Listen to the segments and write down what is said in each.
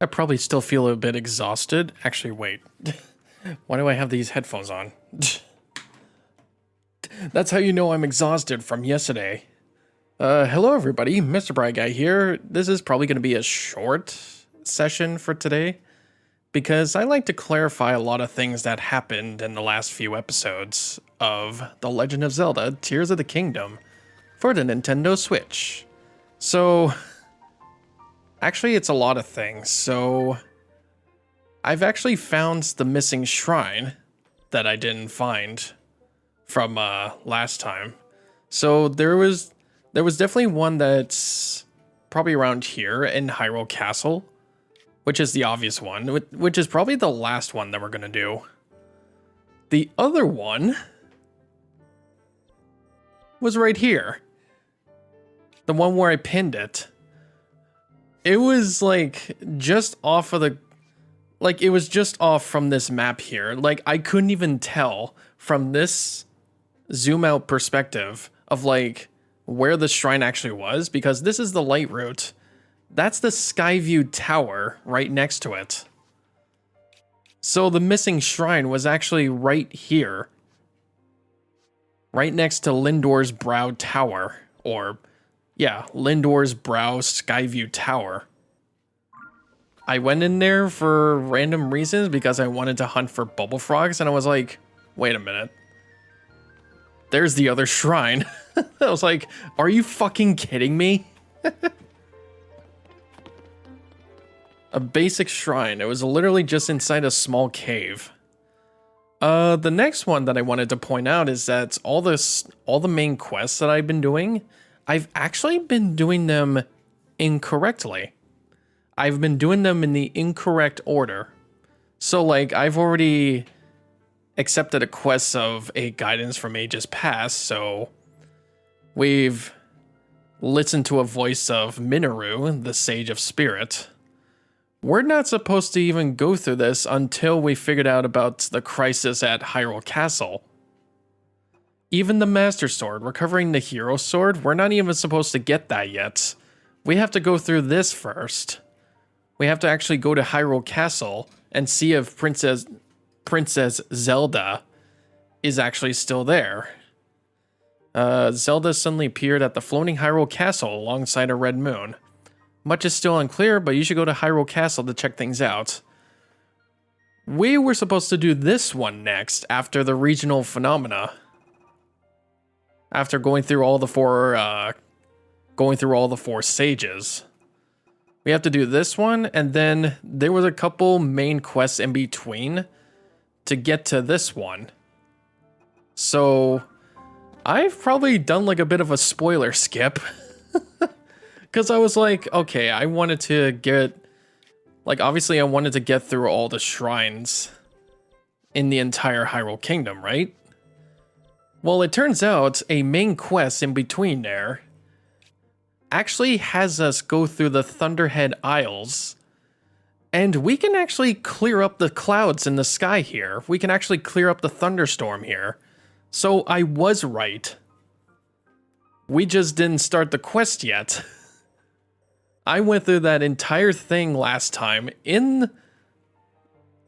I probably still feel a bit exhausted. Actually, wait. Why do I have these headphones on? That's how you know I'm exhausted from yesterday. Hello everybody, MisterBriGuy here. This is probably going to be a short session for today, because I like to clarify a lot of things that happened in the last few episodes of The Legend of Zelda Tears of the Kingdom for the Nintendo Switch. So, actually it's a lot of things. So, I've actually found the missing shrine that I didn't find from last time. So there was definitely one that's probably around here in Hyrule Castle, which is the obvious one, which is probably the last one that we're gonna do. The other one was right here. The one where I pinned it. It was like just off of the, like it was just off from this map here. Like I couldn't even tell from this zoom out perspective of like where the shrine actually was, because this is the light route. That's the Skyview Tower right next to it. So the missing shrine was actually right here. Right next to Lindor's Brow Tower. Or, yeah, Lindor's Brow Skyview Tower. I went in there for random reasons because I wanted to hunt for bubble frogs, and I was like, wait a minute. There's the other shrine. I was like, are you fucking kidding me? A basic shrine. It was literally just inside a small cave. The next one that I wanted to point out is that all the main quests that I've been doing, I've actually been doing them incorrectly. I've been doing them in the incorrect order. So like, I've already accepted a quest of a guidance from ages past, so we've listened to a voice of Minoru, the Sage of Spirit. We're not supposed to even go through this until we figured out about the crisis at Hyrule Castle. Even the Master Sword, recovering the Hero Sword, we're not even supposed to get that yet. We have to go through this first. We have to actually go to Hyrule Castle and see if Princess Zelda is actually still there. Zelda suddenly appeared at the floating Hyrule Castle alongside a red moon. Much is still unclear, but you should go to Hyrule Castle to check things out. We were supposed to do this one next, after the regional phenomena. After going through all the four sages. We have to do this one, and then there was a couple main quests in between to get to this one. So, I've probably done like a bit of a spoiler skip. Because I was like, okay, I wanted to get, like, obviously I wanted to get through all the shrines in the entire Hyrule Kingdom, right? Well, it turns out a main quest in between there actually has us go through the Thunderhead Isles, and we can actually clear up the clouds in the sky here. We can actually clear up the thunderstorm here. So I was right. We just didn't start the quest yet. I went through that entire thing last time in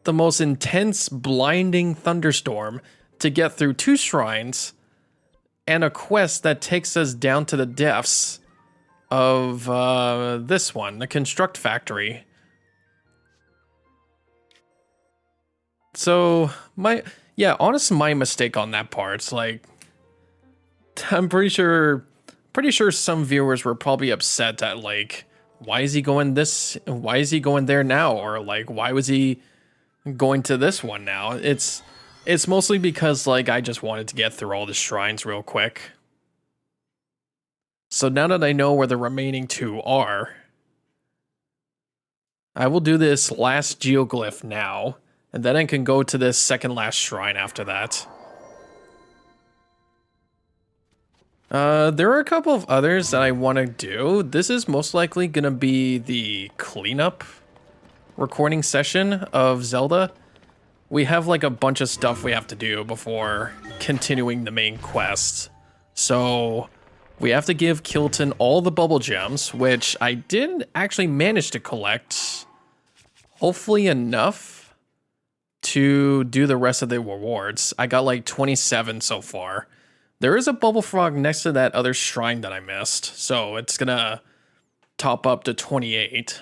the most intense, blinding thunderstorm to get through 2 shrines and a quest that takes us down to the depths of this one, the Construct Factory. So, honestly, my mistake on that part. It's like, I'm pretty sure some viewers were probably upset at like, why is he going there now? Or like, why was he going to this one now? It's mostly because like, I just wanted to get through all the shrines real quick. So now that I know where the remaining 2 are, I will do this last geoglyph now, and then I can go to this second last shrine after that. There are a couple of others that I want to do. This is most likely going to be the cleanup recording session of Zelda. We have like a bunch of stuff we have to do before continuing the main quest. So we have to give Kilton all the bubble gems, which I did actually manage to collect hopefully enough to do the rest of the rewards. I got like 27 so far. There is a bubble frog next to that other shrine that I missed, so it's gonna top up to 28.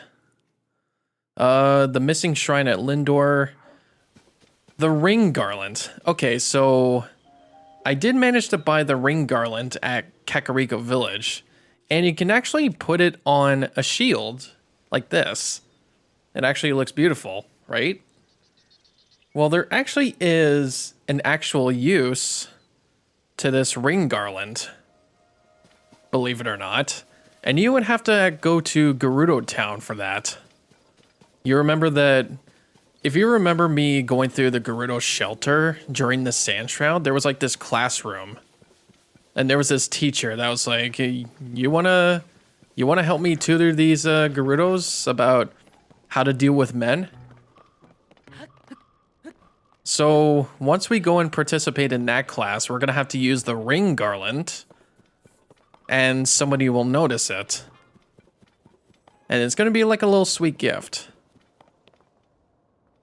The missing shrine at Lindor. The ring garland. Okay, so I did manage to buy the ring garland at Kakariko Village, and you can actually put it on a shield like this. It actually looks beautiful, right? Well, there actually is an actual use to this ring garland, believe it or not. And you would have to go to Gerudo Town for that. You remember that, if you remember me going through the Gerudo shelter during the Sand Shroud, there was like this classroom. And there was this teacher that was like, hey, you wanna help me tutor these Gerudos about how to deal with men? So once we go and participate in that class, we're gonna have to use the ring garland, and somebody will notice it. And it's gonna be like a little sweet gift.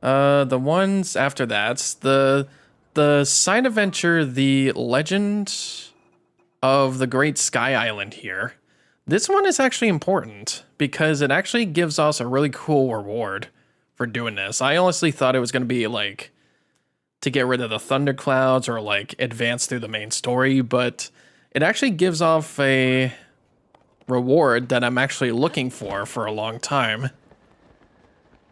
The ones after that, the side adventure, The Legend of the Great Sky Island here. This one is actually important because it actually gives us a really cool reward for doing this. I honestly thought it was going to be like to get rid of the thunderclouds or like advance through the main story, but it actually gives off a reward that I'm actually looking for a long time.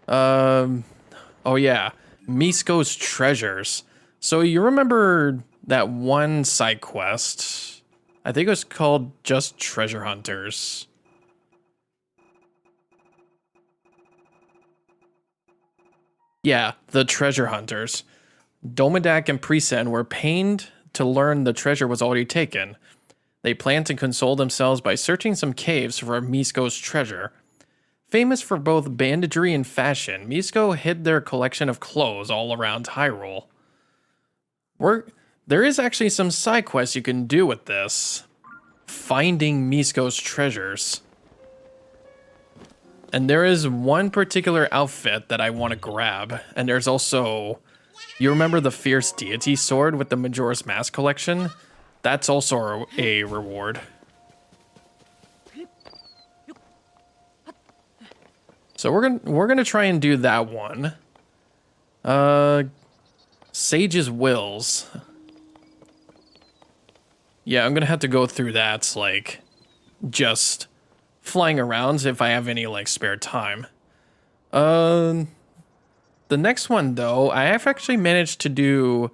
Oh yeah, Misko's treasures. So you remember that one side quest? I think it was called just Treasure Hunters. Yeah, the Treasure Hunters. Domedak and Prisen were pained to learn the treasure was already taken. They planned to console themselves by searching some caves for Misko's treasure. Famous for both banditry and fashion, Misko hid their collection of clothes all around Hyrule. There is actually some side quests you can do with this. Finding Misko's treasures. And there is one particular outfit that I want to grab. And there's also... You remember the Fierce Deity sword with the Majora's Mask collection? That's also a reward. So we're gonna try and do that one. Sage's Wills. Yeah, I'm gonna have to go through that, like, just flying around if I have any, like, spare time. The next one, though, I have actually managed to do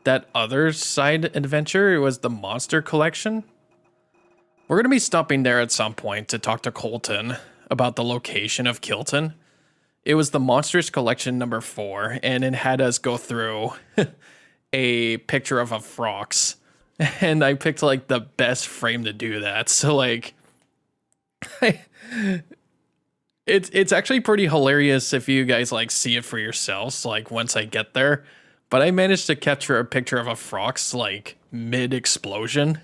that other side adventure. It was the Monster Collection. We're gonna be stopping there at some point to talk to Colton about the location of Kilton. It was the Monsters Collection number 4, and it had us go through a picture of a Frox. And I picked, like, the best frame to do that. So, like, it's actually pretty hilarious if you guys, like, see it for yourselves, like, once I get there. But I managed to capture a picture of a Frox, like, mid-explosion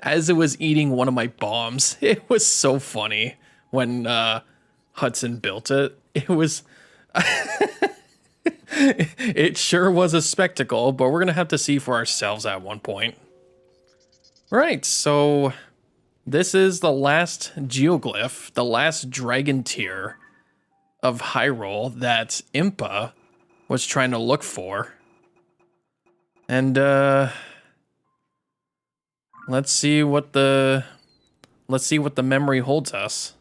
as it was eating one of my bombs. It was so funny when Hudson built it. It was... It sure was a spectacle, but we're going to have to see for ourselves at one point. Right, so this is the last geoglyph, the last dragon tier of Hyrule that Impa was trying to look for. And let's see what the memory holds us.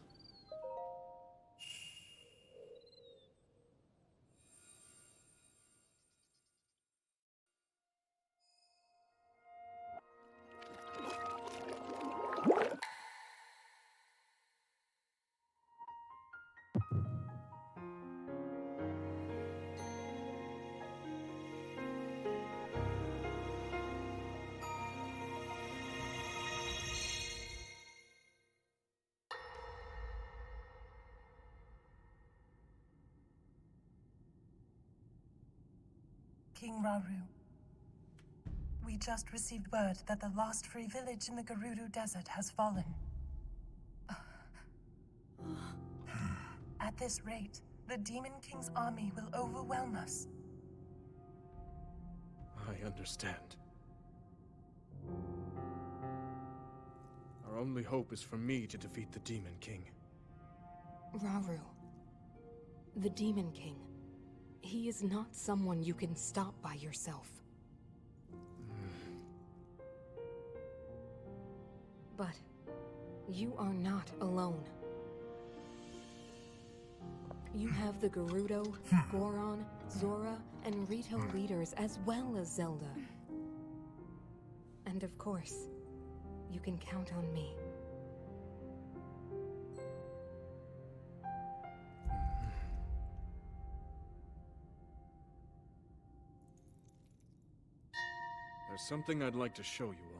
King Rauru, we just received word that the last free village in the Gerudo Desert has fallen. At this rate, the Demon King's army will overwhelm us. I understand. Our only hope is for me to defeat the Demon King. Rauru. The Demon King. He is not someone you can stop by yourself. But you are not alone. You have the Gerudo, Goron, Zora, and Rito leaders as well as Zelda. And of course, you can count on me. There's something I'd like to show you all.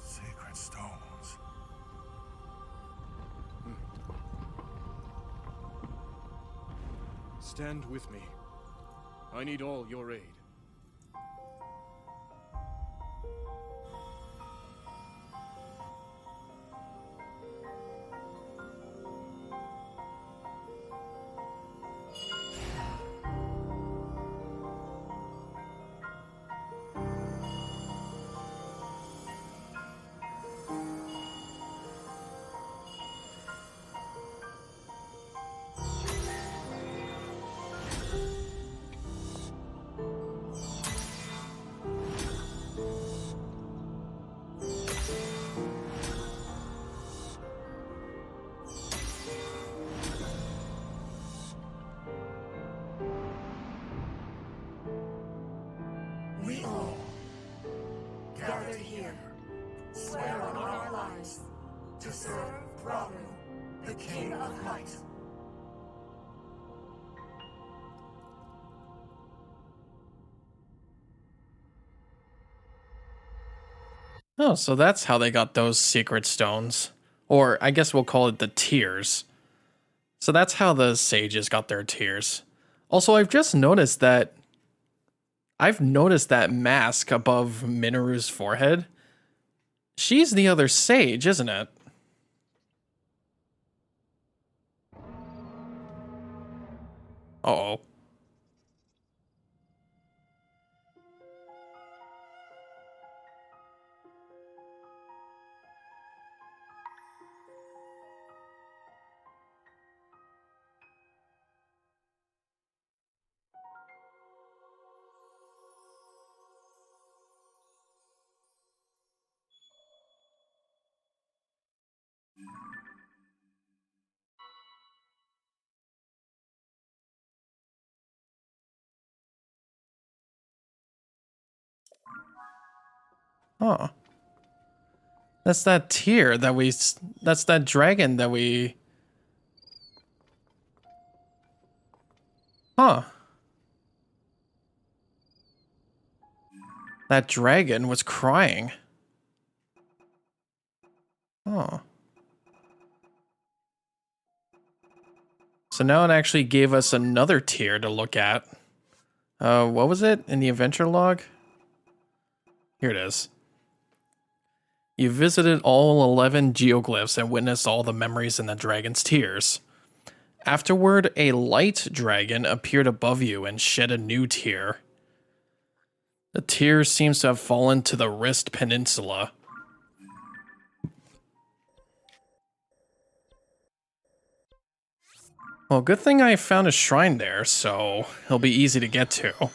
Sacred stones. Stand with me. I need all your aid. We all, gathered here, swear on our lives to serve Rauru, the King of Light. Oh, so that's how they got those secret stones. Or I guess we'll call it the tears. So that's how the sages got their tears. Also, I've noticed that mask above Minoru's forehead. She's the other sage, isn't it? Uh-oh. Huh. That's that tear that that's that dragon that we... Huh. That dragon was crying. Oh. So now it actually gave us another tier to look at. What was it in the adventure log? Here it is. You visited all 11 geoglyphs and witnessed all the memories in the dragon's tears. Afterward, a light dragon appeared above you and shed a new tear. The tear seems to have fallen to the Wrist Peninsula. Well, good thing I found a shrine there, so it'll be easy to get to.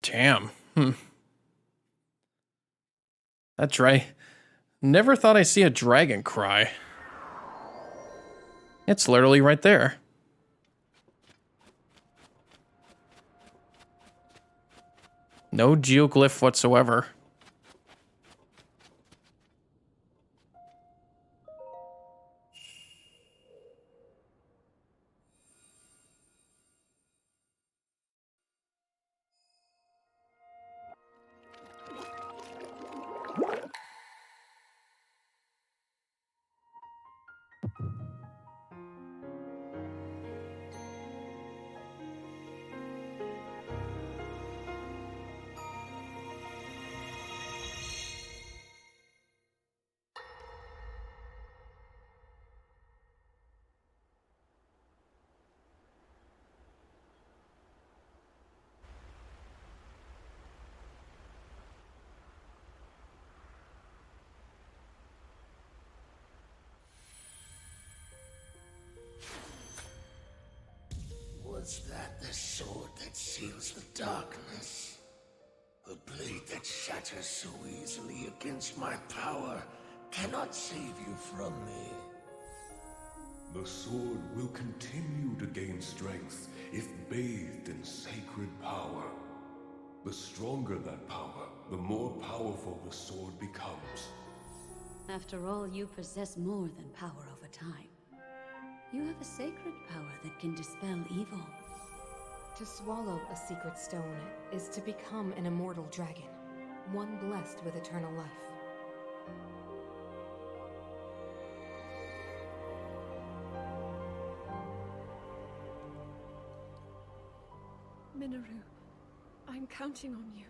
Damn. That's right. Never thought I'd see a dragon cry. It's literally right there. No geoglyph whatsoever. Was that the sword that seals the darkness? A blade that shatters so easily against my power cannot save you from me. The sword will continue to gain strength if bathed in sacred power. The stronger that power, the more powerful the sword becomes. After all, you possess more than power over time. You have a sacred power that can dispel evil. To swallow a secret stone is to become an immortal dragon, one blessed with eternal life. Minoru, I'm counting on you.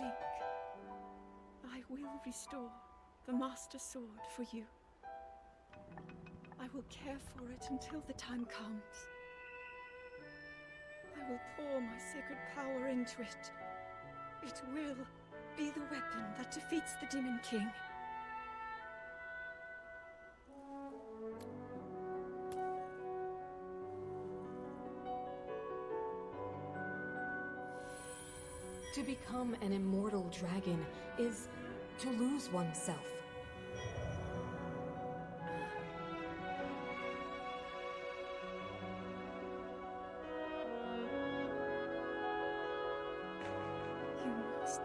Link, I will restore the Master Sword for you. I will care for it until the time comes. I will pour my sacred power into it. It will be the weapon that defeats the Demon King. To become an immortal dragon is to lose oneself. You must.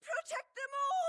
Protect them all!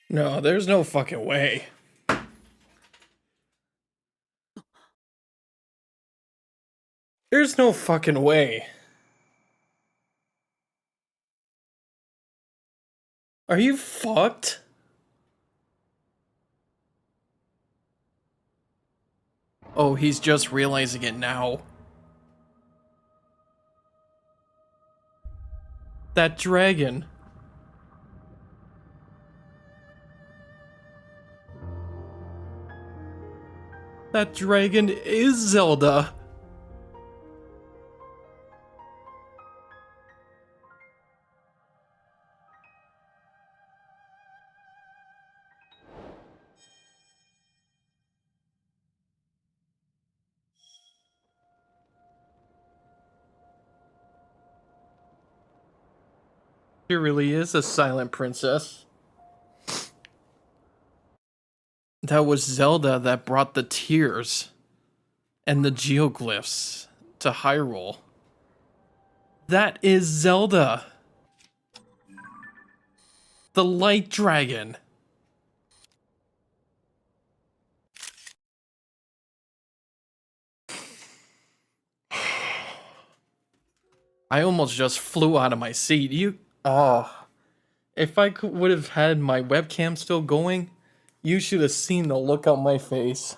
No, there's no fucking way. There's no fucking way. Are you fucked? Oh, he's just realizing it now. That dragon. That dragon is Zelda. She really is a silent princess. That was Zelda that brought the tears and the geoglyphs to Hyrule. That is Zelda. The light dragon. I almost just flew out of my seat. If I would have had my webcam still going, you should have seen the look on my face.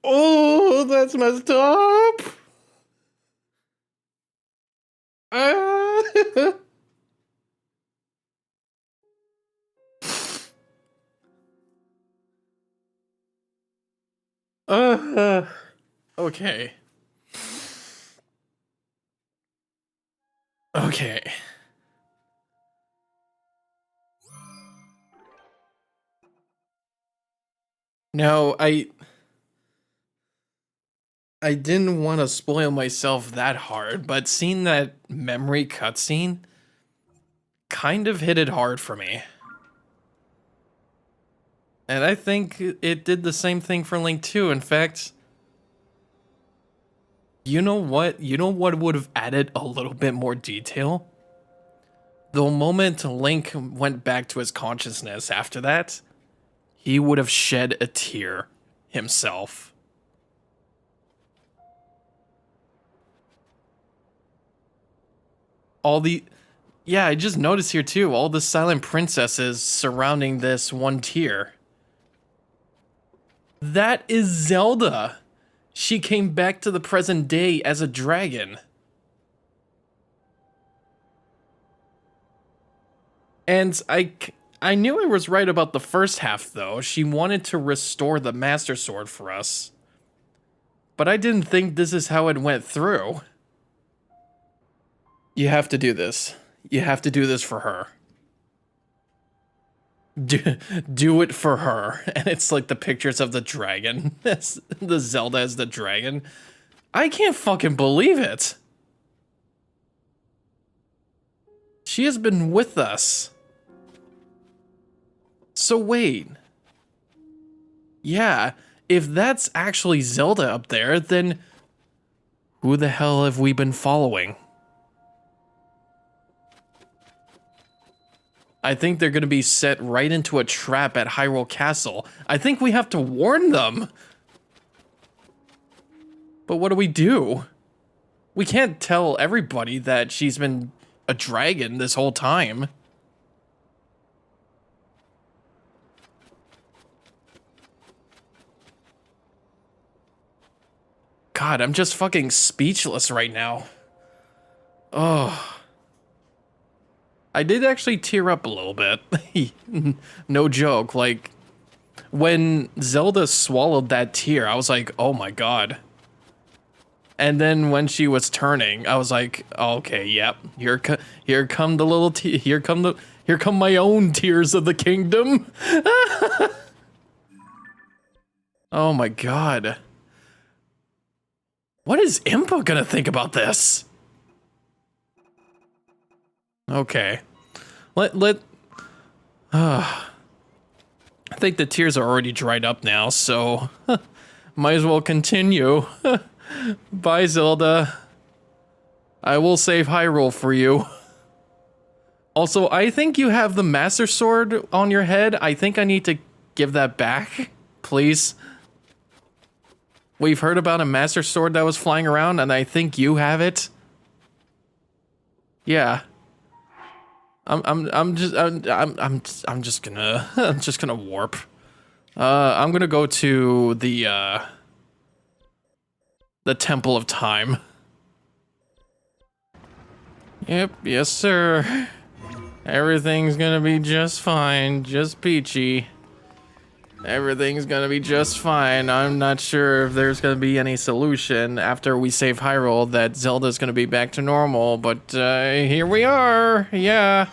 Oh, that's messed up. Okay. Okay. No, I didn't want to spoil myself that hard, but seeing that memory cutscene kind of hit it hard for me. And I think it did the same thing for Link 2. In fact, you know what? You know what would have added a little bit more detail? The moment Link went back to his consciousness after that, he would have shed a tear himself. Yeah, I just noticed here too, all the silent princesses surrounding this one tier. That is Zelda. She came back to the present day as a dragon. And I knew I was right about the first half though. She wanted to restore the Master Sword for us. But I didn't think this is how it went through. You have to do this. You have to do this for her. Do it for her. And it's like the pictures of the dragon. The Zelda as the dragon. I can't fucking believe it. She has been with us. So wait. Yeah, if that's actually Zelda up there, then who the hell have we been following? I think they're going to be set right into a trap at Hyrule Castle. I think we have to warn them. But what do we do? We can't tell everybody that she's been a dragon this whole time. God, I'm just fucking speechless right now. Oh. I did actually tear up a little bit. No joke. Like, when Zelda swallowed that tear, I was like, oh my god. And then when she was turning, I was like, okay, yep. Here come the little here come my own tears of the kingdom. Oh my god. What is Impa gonna think about this? Okay. I think the tears are already dried up now, so might as well continue. Bye, Zelda. I will save Hyrule for you. Also, I think you have the Master Sword on your head. I think I need to give that back, please. We've heard about a Master Sword that was flying around, and I think you have it. Yeah. I'm just gonna warp. I'm gonna go to the Temple of Time. Yep, yes sir. Everything's gonna be just fine, just peachy. Everything's gonna be just fine. I'm not sure if there's gonna be any solution after we save Hyrule that Zelda's gonna be back to normal, but here we are. Yeah.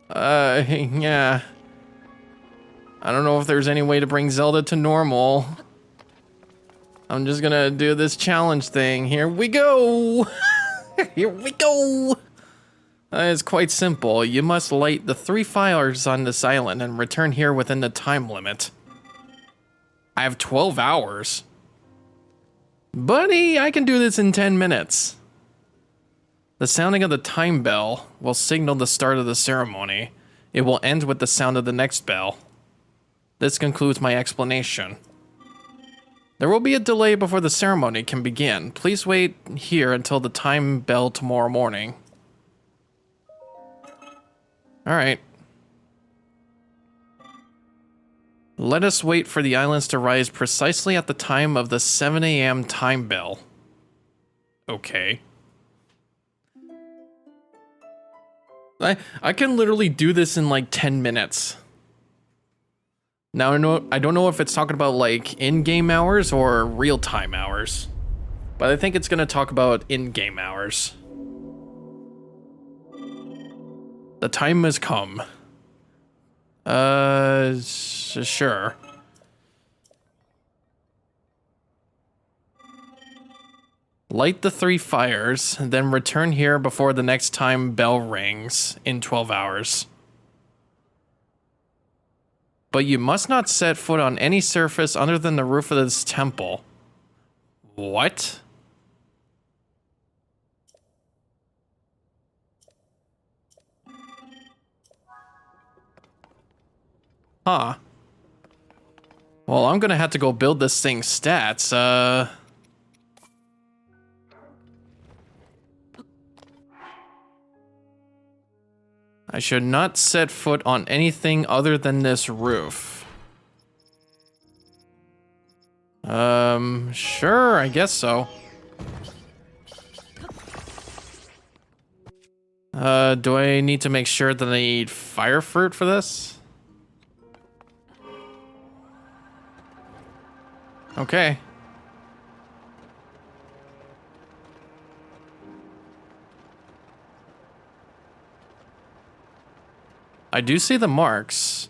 Yeah. I don't know if there's any way to bring Zelda to normal. I'm just gonna do this challenge thing. Here we go! Here we go! It's quite simple. You must light the 3 fires on this island and return here within the time limit. I have 12 hours. Buddy, I can do this in 10 minutes. The sounding of the time bell will signal the start of the ceremony. It will end with the sound of the next bell. This concludes my explanation. There will be a delay before the ceremony can begin. Please wait here until the time bell tomorrow morning. Alright. Let us wait for the islands to rise precisely at the time of the 7 a.m. time bell. Okay. I can literally do this in like 10 minutes. Now I don't know if it's talking about like in-game hours or real-time hours. But I think it's gonna talk about in-game hours. The time has come. Sure. Light the 3 fires, then return here before the next time bell rings in 12 hours. But you must not set foot on any surface other than the roof of this temple. What? Huh. Well, I'm gonna have to go build this thing's stats, I should not set foot on anything other than this roof. Sure, I guess so. Do I need to make sure that I need fire fruit for this? Okay. I do see the marks.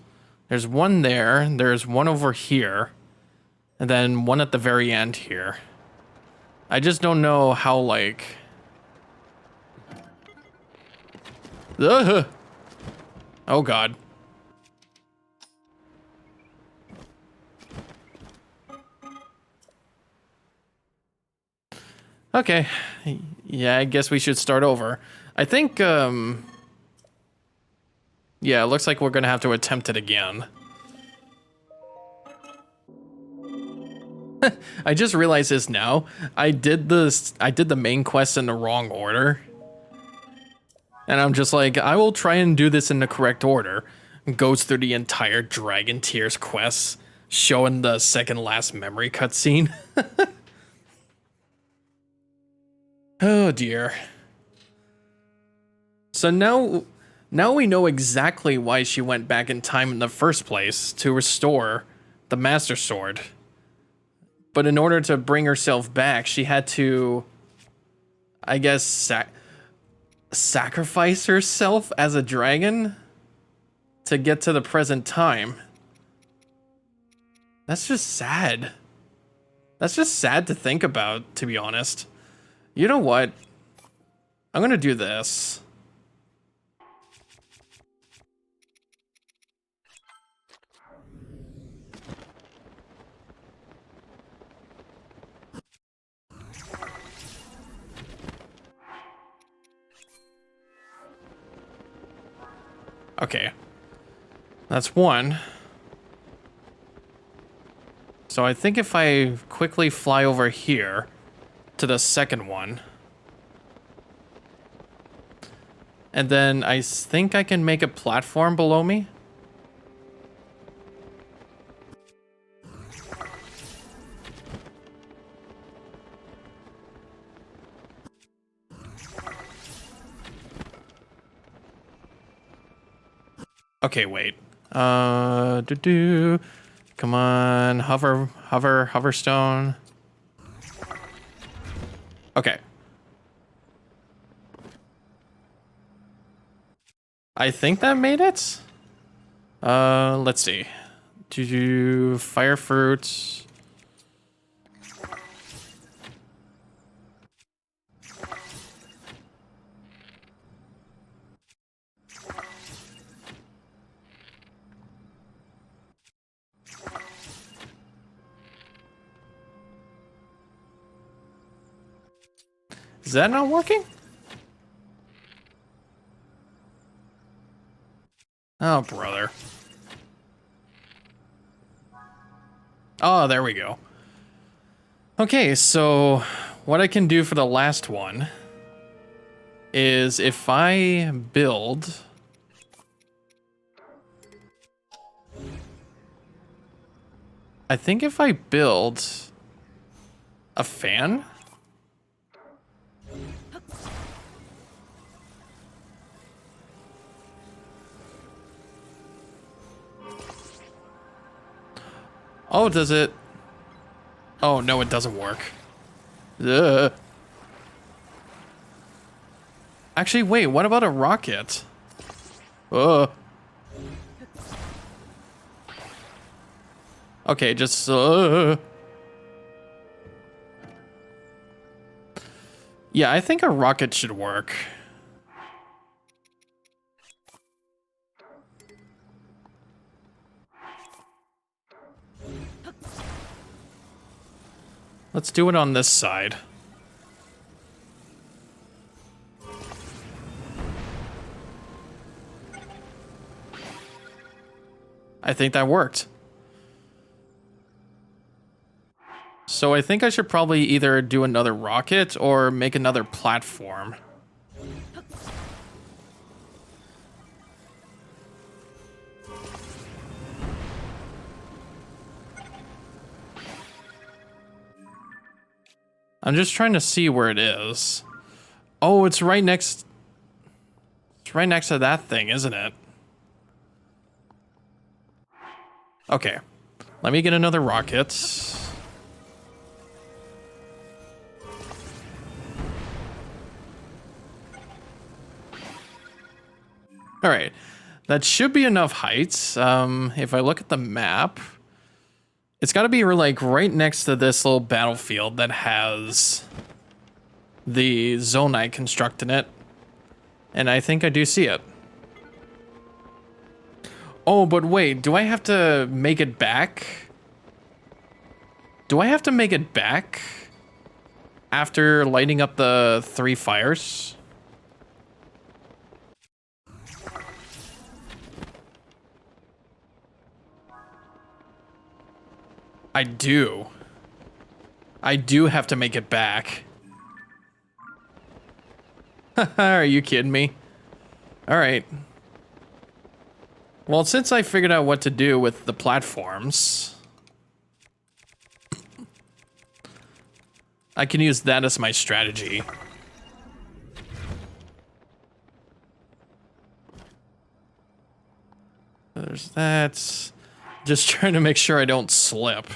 There's one there, there's one over here, and then one at the very end here. I just don't know how, like... Ugh. Oh god. Okay. Yeah, I guess we should start over. I think, yeah, it looks like we're gonna have to attempt it again. I just realized this now. I did the main quest in the wrong order. And I'm just like, I will try and do this in the correct order. Goes through the entire Dragon Tears quest, showing the second last memory cutscene. Oh dear. So now we know exactly why she went back in time in the first place, to restore the Master Sword. But in order to bring herself back, she had to, I guess, sacrifice herself as a dragon to get to the present time. That's just sad. That's just sad to think about, to be honest. You know what? I'm gonna do this. Okay. That's one. So I think if I quickly fly over here to the second one, and then I think I can make a platform below me. Okay, wait. Come on, hover stone. Okay. I think that made it. Let's see. Fire fruits. Is that not working? Oh, brother. Oh, there we go. Okay, so what I can do for the last one is if I build... I think if I build a fan... Oh, does it? Oh, no, it doesn't work. Ugh. Actually, wait, what about a rocket? Okay, just... Yeah, I think a rocket should work. Let's do it on this side. I think that worked. So I think I should probably either do another rocket or make another platform. I'm just trying to see where it is. Oh, it's right next... It's right next to that thing, isn't it? Okay. Let me get another rocket. Alright. That should be enough height. If I look at the map... It's got to be like right next to this little battlefield that has the zone I construct in it. And I think I do see it. Oh, but wait, do I have to make it back? Do I have to make it back after lighting up the 3 fires? I do. I do have to make it back. Are you kidding me? Alright. Well, since I figured out what to do with the platforms, I can use that as my strategy. There's that. Just trying to make sure I don't slip.